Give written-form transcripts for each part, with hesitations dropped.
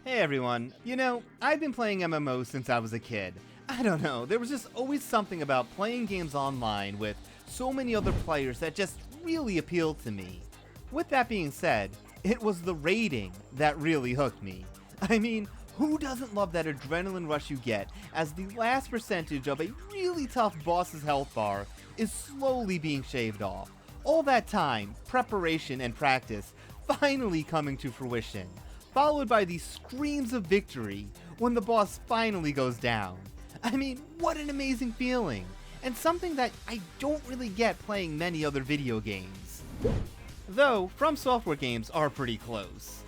Hey everyone, I've been playing MMOs since I was a kid. I don't know, there was just always something about playing games online with so many other players that just really appealed to me. With that being said, it was the raiding that really hooked me. I mean, who doesn't love that adrenaline rush you get as the last percentage of a really tough boss's health bar is slowly being shaved off? All that time, preparation, and practice finally coming to fruition, followed by these screams of victory when the boss finally goes down. I mean, what an amazing feeling, and something that I don't really get playing many other video games. Though, From Software games are pretty close.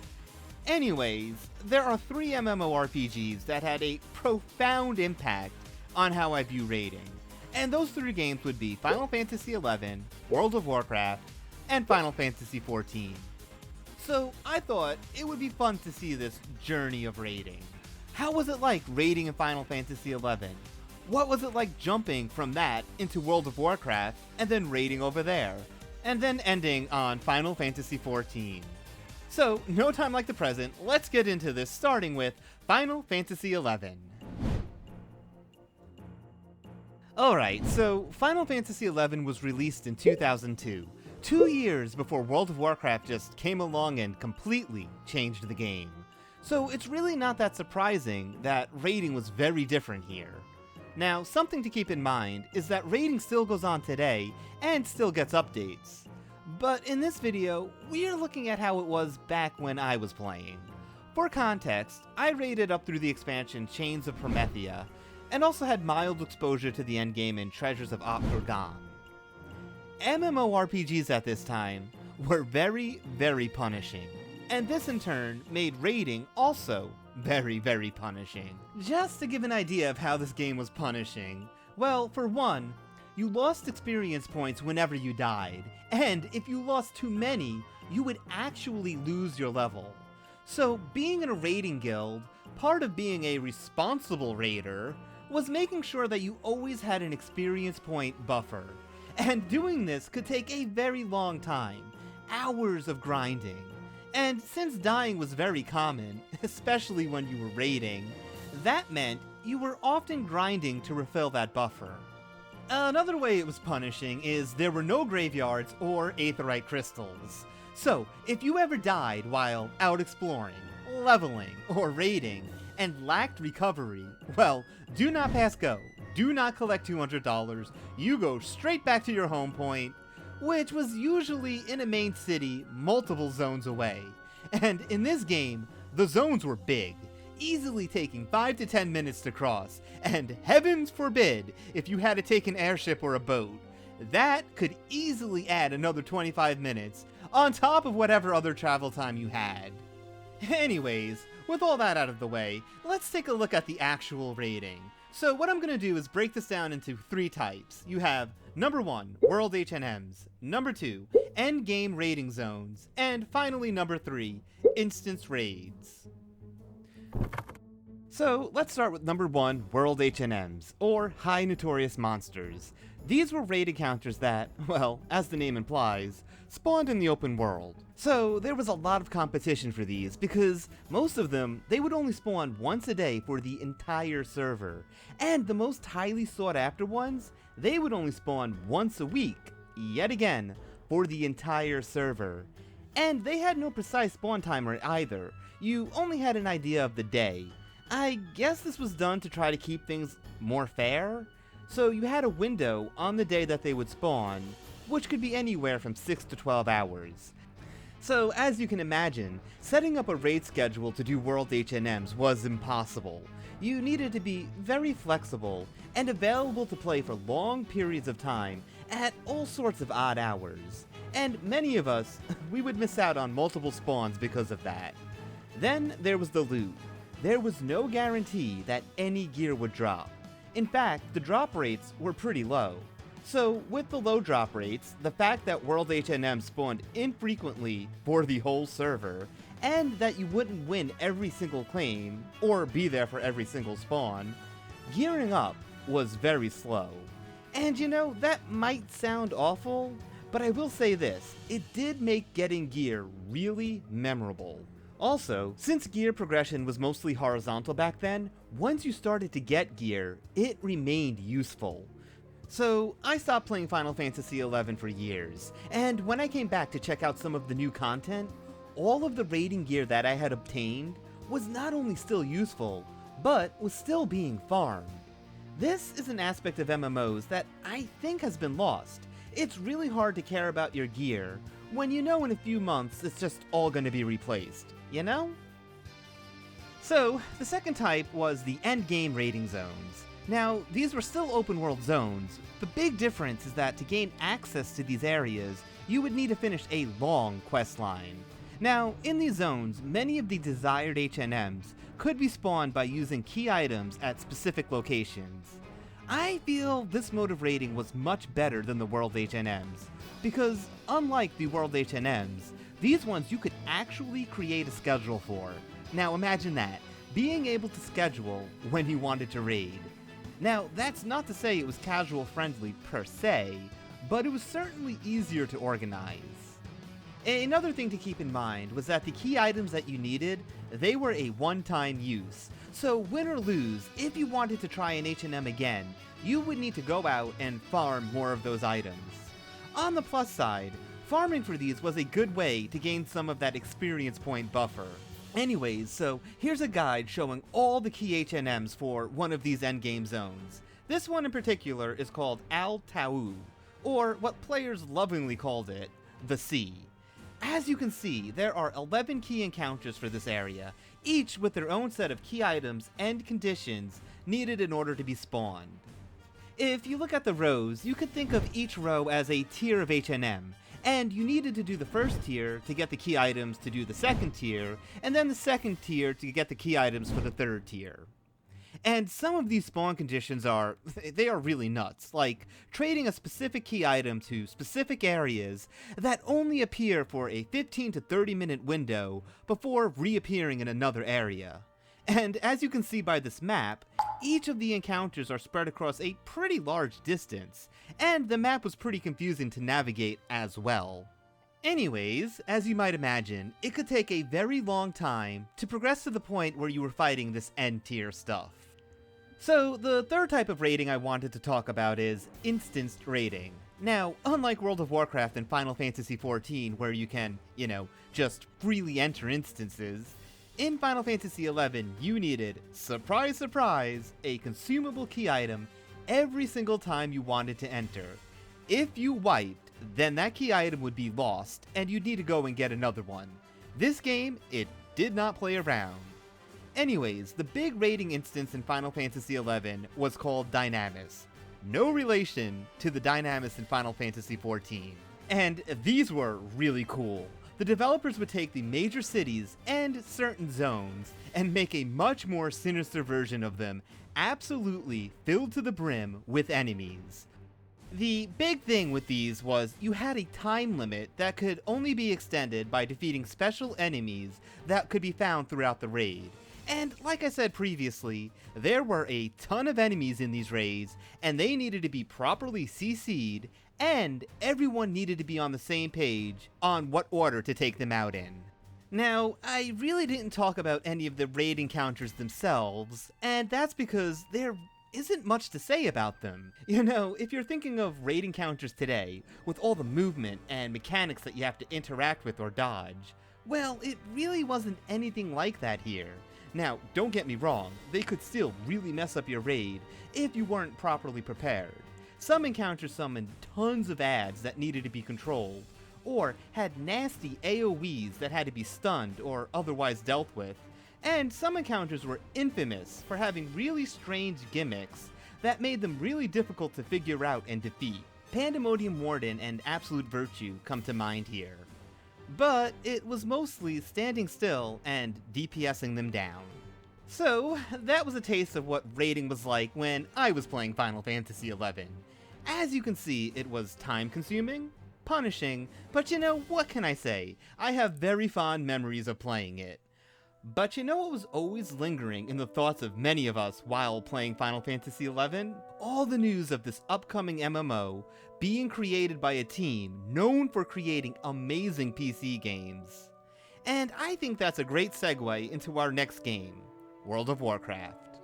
Anyways, there are 3 MMORPGs that had a profound impact on how I view raiding, and those 3 games would be Final Fantasy XI, World of Warcraft, and Final Fantasy XIV. So I thought it would be fun to see this journey of raiding. How was it like raiding in Final Fantasy XI? What was it like jumping from that into World of Warcraft and then raiding over there? And then ending on Final Fantasy XIV. So, no time like the present, let's get into this starting with Final Fantasy XI. Alright, so Final Fantasy XI was released in 2002. 2 years before World of Warcraft just came along and completely changed the game. So it's really not that surprising that raiding was very different here. Now, something to keep in mind is that raiding still goes on today and still gets updates. But in this video, we are looking at how it was back when I was playing. For context, I raided up through the expansion Chains of Promethea, and also had mild exposure to the endgame in Treasures of Optergon. MMORPGs at this time were very, very punishing, and this in turn made raiding also very, very punishing. Just to give an idea of how this game was punishing, well, for one, you lost experience points whenever you died, and if you lost too many, you would actually lose your level. So being in a raiding guild, part of being a responsible raider, was making sure that you always had an experience point buffer. And doing this could take a very long time, hours of grinding. And since dying was very common, especially when you were raiding, that meant you were often grinding to refill that buffer. Another way it was punishing is there were no graveyards or aetheryte crystals. So, if you ever died while out exploring, leveling, or raiding, and lacked recovery, well, do not pass go. Do not collect $200, you go straight back to your home point, which was usually in a main city multiple zones away. And in this game, the zones were big, easily taking 5 to 10 minutes to cross, and heavens forbid if you had to take an airship or a boat. That could easily add another 25 minutes on top of whatever other travel time you had. Anyways, with all that out of the way, let's take a look at the actual raiding. So what I'm going to do is break this down into 3 types. You have number 1, World HNMs, number 2, Endgame Raiding Zones, and finally number 3, Instance Raids. So let's start with number 1, World HNMs, or High Notorious Monsters. These were raid encounters that, well, as the name implies, spawned in the open world. So there was a lot of competition for these because most of them, they would only spawn once a day for the entire server. And the most highly sought after ones, they would only spawn once a week, yet again, for the entire server. And they had no precise spawn timer either, you only had an idea of the day. I guess this was done to try to keep things more fair? So you had a window on the day that they would spawn, which could be anywhere from 6 to 12 hours. So as you can imagine, setting up a raid schedule to do World HNMs was impossible. You needed to be very flexible and available to play for long periods of time at all sorts of odd hours. And many of us, we would miss out on multiple spawns because of that. Then there was the loot. There was no guarantee that any gear would drop. In fact, the drop rates were pretty low. So, with the low drop rates, the fact that World HNM spawned infrequently for the whole server, and that you wouldn't win every single claim, or be there for every single spawn, gearing up was very slow. And that might sound awful, but I will say this, it did make getting gear really memorable. Also, since gear progression was mostly horizontal back then, once you started to get gear, it remained useful. So, I stopped playing Final Fantasy XI for years, and when I came back to check out some of the new content, all of the raiding gear that I had obtained was not only still useful, but was still being farmed. This is an aspect of MMOs that I think has been lost. It's really hard to care about your gear when you know in a few months it's just all going to be replaced, you know? So, the second type was the endgame raiding zones. Now, these were still open world zones. The big difference is that to gain access to these areas, you would need to finish a long quest line. Now, in these zones, many of the desired HNMs could be spawned by using key items at specific locations. I feel this mode of raiding was much better than the World HNMs, because unlike the World HNMs, these ones you could actually create a schedule for. Now imagine that, being able to schedule when you wanted to raid. Now, that's not to say it was casual friendly per se, but it was certainly easier to organize. Another thing to keep in mind was that the key items that you needed, they were a one-time use. So win or lose, if you wanted to try an H&M again, you would need to go out and farm more of those items. On the plus side, farming for these was a good way to gain some of that experience point buffer. Anyways, so here's a guide showing all the key H&Ms for one of these endgame zones. This one in particular is called Al Tau, or what players lovingly called it, the Sea. As you can see, there are 11 key encounters for this area, each with their own set of key items and conditions needed in order to be spawned. If you look at the rows, you could think of each row as a tier of H&M, and you needed to do the first tier to get the key items to do the second tier, and then the second tier to get the key items for the third tier. And some of these spawn conditions they are really nuts, like trading a specific key item to specific areas that only appear for a 15 to 30 minute window before reappearing in another area. And as you can see by this map, each of the encounters are spread across a pretty large distance, and the map was pretty confusing to navigate as well. Anyways, as you might imagine, it could take a very long time to progress to the point where you were fighting this end tier stuff. So, the third type of raiding I wanted to talk about is instanced raiding. Now, unlike World of Warcraft and Final Fantasy XIV, where you can, just freely enter instances, in Final Fantasy XI, you needed, surprise surprise, a consumable key item every single time you wanted to enter. If you wiped, then that key item would be lost, and you'd need to go and get another one. This game, it did not play around. Anyways, the big raiding instance in Final Fantasy XI was called Dynamis. No relation to the Dynamis in Final Fantasy XIV. And these were really cool. The developers would take the major cities and certain zones and make a much more sinister version of them, absolutely filled to the brim with enemies. The big thing with these was you had a time limit that could only be extended by defeating special enemies that could be found throughout the raid. And like I said previously, there were a ton of enemies in these raids, and they needed to be properly CC'd, and everyone needed to be on the same page on what order to take them out in. Now, I really didn't talk about any of the raid encounters themselves, and that's because there isn't much to say about them. If you're thinking of raid encounters today, with all the movement and mechanics that you have to interact with or dodge, well, it really wasn't anything like that here. Now, don't get me wrong, they could still really mess up your raid if you weren't properly prepared. Some encounters summoned tons of ads that needed to be controlled, or had nasty AoEs that had to be stunned or otherwise dealt with, and some encounters were infamous for having really strange gimmicks that made them really difficult to figure out and defeat. Pandemonium Warden and Absolute Virtue come to mind here. But it was mostly standing still and DPSing them down. So, that was a taste of what raiding was like when I was playing Final Fantasy XI. As you can see, it was time-consuming, punishing, but what can I say? I have very fond memories of playing it. But what was always lingering in the thoughts of many of us while playing Final Fantasy XI? All the news of this upcoming MMO being created by a team known for creating amazing PC games. And I think that's a great segue into our next game, World of Warcraft.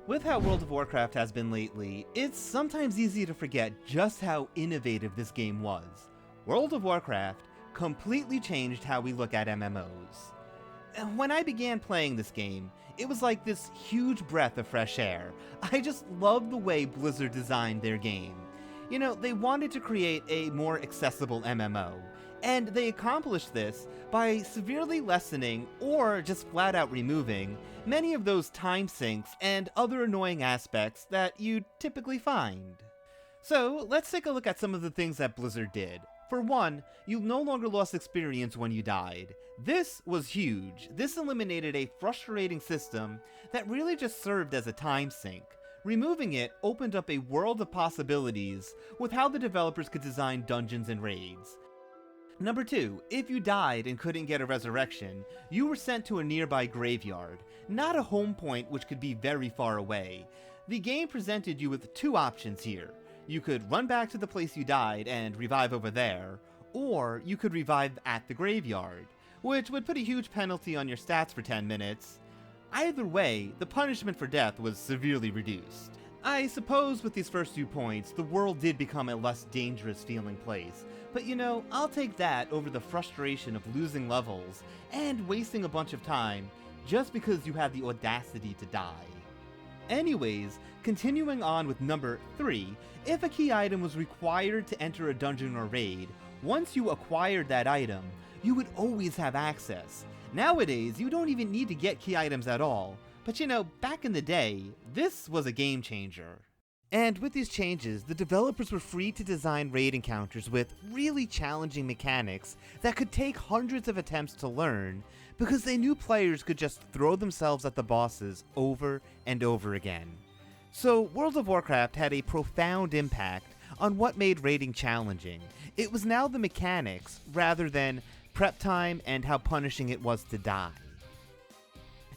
With how World of Warcraft has been lately, it's sometimes easy to forget just how innovative this game was. World of Warcraft completely changed how we look at MMOs. When I began playing this game, it was like this huge breath of fresh air. I just loved the way Blizzard designed their game. You know, they wanted to create a more accessible MMO, and they accomplished this by severely lessening, or just flat out removing, many of those time sinks and other annoying aspects that you'd typically find. So, let's take a look at some of the things that Blizzard did. For one, you no longer lost experience when you died. This was huge. This eliminated a frustrating system that really just served as a time sink. Removing it opened up a world of possibilities with how the developers could design dungeons and raids. Number 2, if you died and couldn't get a resurrection, you were sent to a nearby graveyard, not a home point which could be very far away. The game presented you with 2 options here. You could run back to the place you died and revive over there, or you could revive at the graveyard, which would put a huge penalty on your stats for 10 minutes. Either way, the punishment for death was severely reduced. I suppose with these first 2 points, the world did become a less dangerous feeling place, but you know, I'll take that over the frustration of losing levels and wasting a bunch of time just because you had the audacity to die. Anyways, continuing on with number 3, if a key item was required to enter a dungeon or raid, once you acquired that item, you would always have access. Nowadays, you don't even need to get key items at all, but you know, back in the day, this was a game changer. And with these changes, the developers were free to design raid encounters with really challenging mechanics that could take hundreds of attempts to learn, because they knew players could just throw themselves at the bosses over and over again. So World of Warcraft had a profound impact on what made raiding challenging. It was now the mechanics, rather than prep time and how punishing it was to die.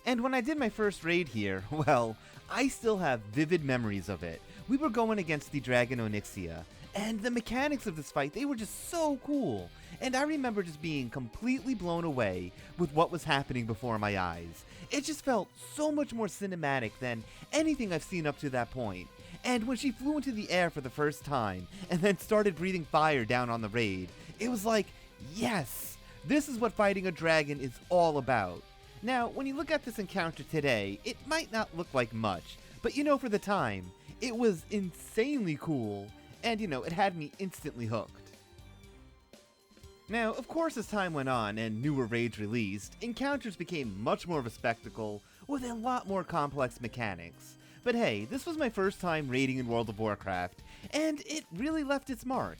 And when I did my first raid here, well, I still have vivid memories of it. We were going against the Dragon Onyxia, and the mechanics of this fight, they were just so cool. And I remember just being completely blown away with what was happening before my eyes. It just felt so much more cinematic than anything I've seen up to that point. And when she flew into the air for the first time, and then started breathing fire down on the raid, it was like, yes, this is what fighting a dragon is all about. Now, when you look at this encounter today, it might not look like much, but you know, for the time, it was insanely cool, and you know, it had me instantly hooked. Now, of course, as time went on and newer raids released, encounters became much more of a spectacle with a lot more complex mechanics. But hey, this was my first time raiding in World of Warcraft, and it really left its mark.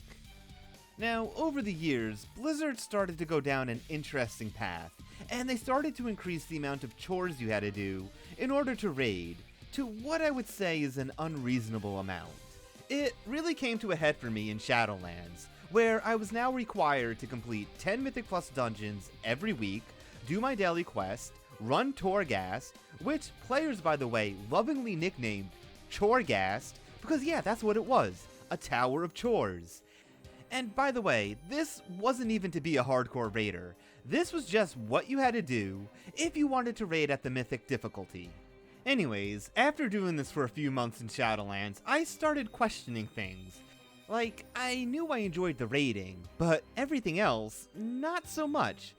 Now, over the years, Blizzard started to go down an interesting path, and they started to increase the amount of chores you had to do in order to raid, to what I would say is an unreasonable amount. It really came to a head for me in Shadowlands, where I was now required to complete 10 Mythic Plus dungeons every week, do my daily quest, run Torghast, which players, by the way, lovingly nicknamed Chorghast, because yeah, that's what it was, a tower of chores. And by the way, this wasn't even to be a hardcore raider. This was just what you had to do if you wanted to raid at the Mythic difficulty. Anyways, after doing this for a few months in Shadowlands, I started questioning things. Like, I knew I enjoyed the raiding, but everything else, not so much.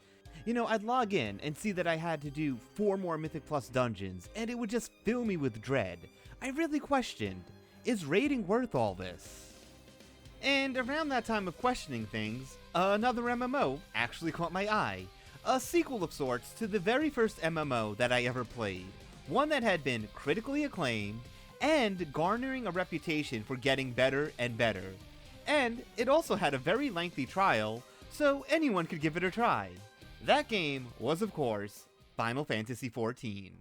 You know, I'd log in and see that I had to do 4 more Mythic Plus dungeons, and it would just fill me with dread. I really questioned, is raiding worth all this? And around that time of questioning things, another MMO actually caught my eye. A sequel of sorts to the very first MMO that I ever played. One that had been critically acclaimed, and garnering a reputation for getting better and better. And it also had a very lengthy trial, so anyone could give it a try. That game was, of course, Final Fantasy XIV.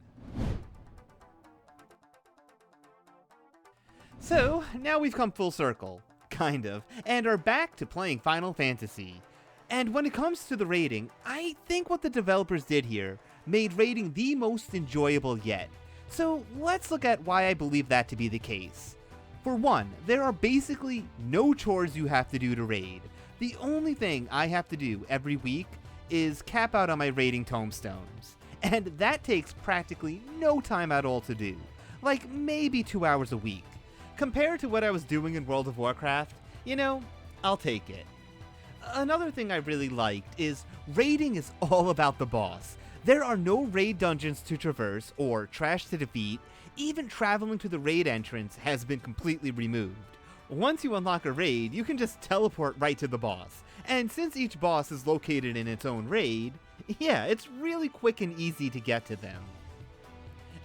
So, now we've come full circle, kind of, and are back to playing Final Fantasy. And when it comes to the raiding, I think what the developers did here made raiding the most enjoyable yet. So let's look at why I believe that to be the case. For one, there are basically no chores you have to do to raid. The only thing I have to do every week is cap out on my raiding tomestones, and that takes practically no time at all to do, like maybe 2 hours a week. Compared to what I was doing in World of Warcraft, I'll take it. Another thing I really liked is raiding is all about the boss. There are no raid dungeons to traverse or trash to defeat. Even traveling to the raid entrance has been completely removed. Once you unlock a raid, you can just teleport right to the boss. And since each boss is located in its own raid, yeah, it's really quick and easy to get to them.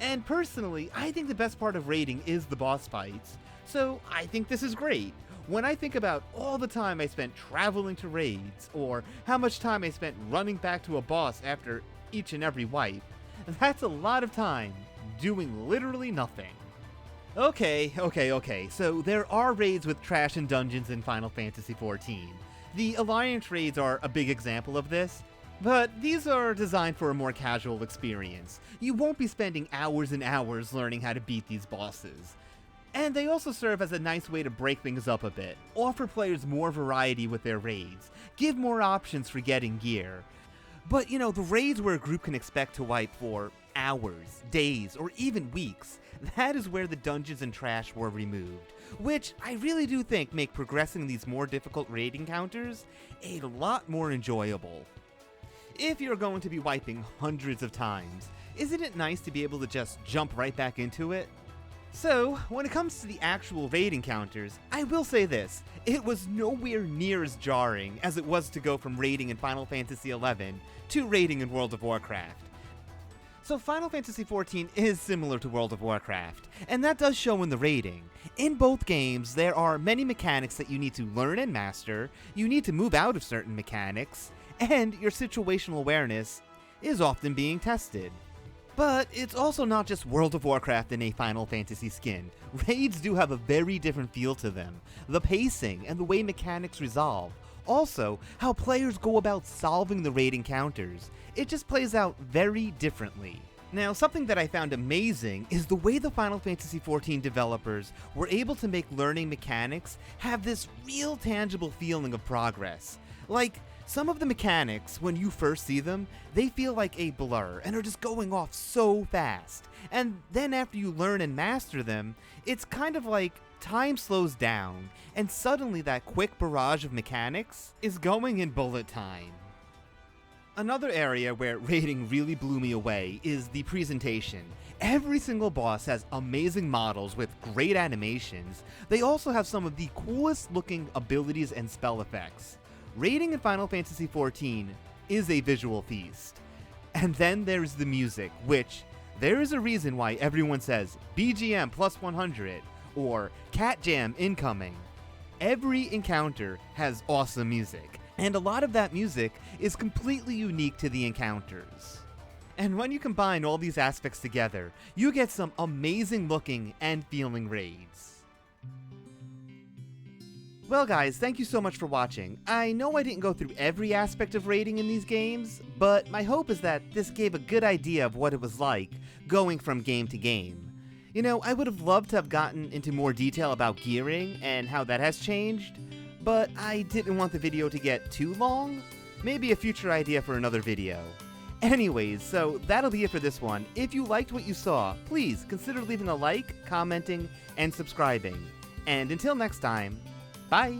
And personally, I think the best part of raiding is the boss fights, so I think this is great. When I think about all the time I spent traveling to raids, or how much time I spent running back to a boss after each and every wipe, that's a lot of time doing literally nothing. Okay, so there are raids with trash and dungeons in Final Fantasy XIV. The Alliance raids are a big example of this, but these are designed for a more casual experience. You won't be spending hours and hours learning how to beat these bosses. And they also serve as a nice way to break things up a bit, offer players more variety with their raids, give more options for getting gear. But the raids where a group can expect to wipe for hours, days, or even weeks, that is where the dungeons and trash were removed, which I really do think make progressing these more difficult raid encounters a lot more enjoyable. If you're going to be wiping hundreds of times, isn't it nice to be able to just jump right back into it? So, when it comes to the actual raid encounters, I will say this, it was nowhere near as jarring as it was to go from raiding in Final Fantasy XI to raiding in World of Warcraft. So Final Fantasy XIV is similar to World of Warcraft, and that does show in the raiding. In both games, there are many mechanics that you need to learn and master, you need to move out of certain mechanics, and your situational awareness is often being tested. But it's also not just World of Warcraft in a Final Fantasy skin. Raids do have a very different feel to them. The pacing and the way mechanics resolve. Also, how players go about solving the raid encounters. It just plays out very differently. Now, something that I found amazing is the way the Final Fantasy XIV developers were able to make learning mechanics have this real tangible feeling of progress. Like, some of the mechanics, when you first see them, they feel like a blur and are just going off so fast. And then after you learn and master them, it's kind of like time slows down, and suddenly that quick barrage of mechanics is going in bullet time. Another area where raiding really blew me away is the presentation. Every single boss has amazing models with great animations. They also have some of the coolest looking abilities and spell effects. Raiding in Final Fantasy XIV is a visual feast. And then there's the music, which there is a reason why everyone says BGM plus 100 or Cat Jam incoming. Every encounter has awesome music, and a lot of that music is completely unique to the encounters. And when you combine all these aspects together, you get some amazing looking and feeling raids. Well guys, thank you so much for watching. I know I didn't go through every aspect of raiding in these games, but my hope is that this gave a good idea of what it was like going from game to game. I would have loved to have gotten into more detail about gearing and how that has changed, but I didn't want the video to get too long. Maybe a future idea for another video. Anyways, so that'll be it for this one. If you liked what you saw, please consider leaving a like, commenting, and subscribing. And until next time, bye!